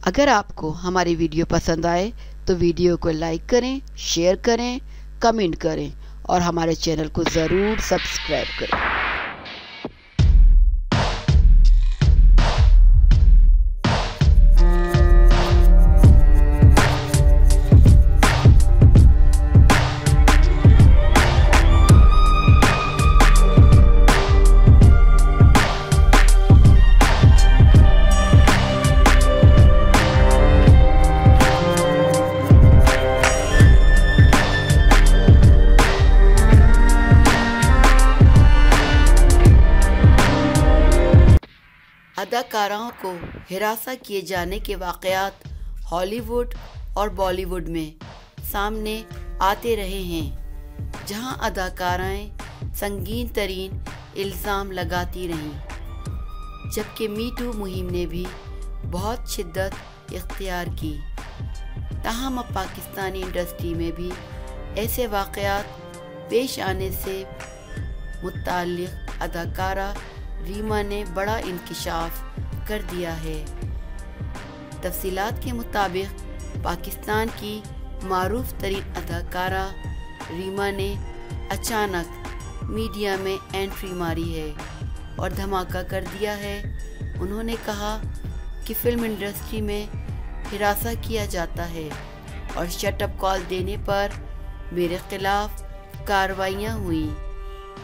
अगर आपको हमारी वीडियो पसंद आए तो वीडियो को लाइक करें, शेयर करें, कमेंट करें और हमारे चैनल को ज़रूर सब्सक्राइब करें। अदाकाराओं को हिरासा किए जाने के वाक़यात हॉलीवुड और बॉलीवुड में सामने आते रहे हैं, जहां अदाकाराएं संगीन तरीन इल्ज़ाम लगाती रहीं, जबकि मी टू मुहिम ने भी बहुत शिद्दत इख्तियार की। ताहम अब पाकिस्तानी इंडस्ट्री में भी ऐसे वाक़यात पेश आने से मुताल्लिक़ अदाकारा रीमा ने बड़ा इंकिशाफ कर दिया है। तफसीलात के मुताबिक पाकिस्तान की मारूफ तरीन अदाकारा रीमा ने अचानक मीडिया में एंट्री मारी है और धमाका कर दिया है। उन्होंने कहा कि फ़िल्म इंडस्ट्री में हिरासा किया जाता है और शटअप कॉल देने पर मेरे ख़िलाफ़ कार्रवाइयाँ हुई,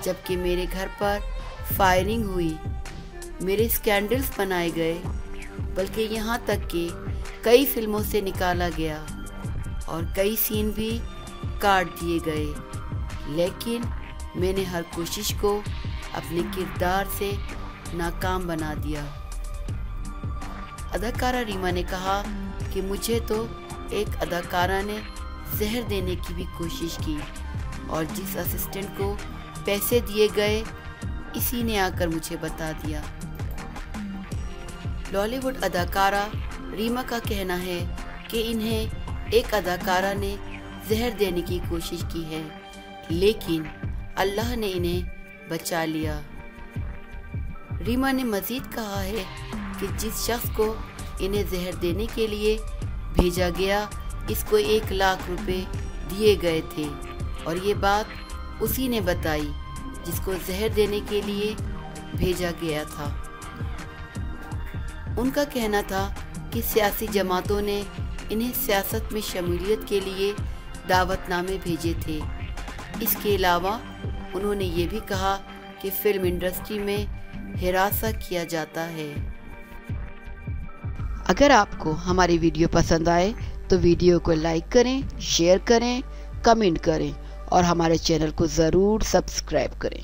जबकि मेरे घर पर फायरिंग हुई, मेरे स्कैंडल्स बनाए गए, बल्कि यहाँ तक कि कई फिल्मों से निकाला गया और कई सीन भी काट दिए गए, लेकिन मैंने हर कोशिश को अपने किरदार से नाकाम बना दिया। अदाकारा रीमा ने कहा कि मुझे तो एक अदाकारा ने जहर देने की भी कोशिश की और जिस असिस्टेंट को पैसे दिए गए इसी ने आकर मुझे बता दिया। बॉलीवुड अदाकारा रीमा का कहना है कि इन्हें एक अदाकारा ने जहर देने की कोशिश की है, लेकिन अल्लाह ने इन्हें बचा लिया। रीमा ने मज़ीद कहा है कि जिस शख्स को इन्हें जहर देने के लिए भेजा गया, इसको 1 लाख रुपए दिए गए थे और ये बात उसी ने बताई जिसको जहर देने के लिए भेजा गया था। उनका कहना था कि सियासी जमातों ने इन्हें सियासत में शमूलियत के लिए दावतनामे भेजे थे। इसके अलावा उन्होंने ये भी कहा कि फ़िल्म इंडस्ट्री में हिरासा किया जाता है। अगर आपको हमारी वीडियो पसंद आए तो वीडियो को लाइक करें, शेयर करें, कमेंट करें और हमारे चैनल को ज़रूर सब्सक्राइब करें।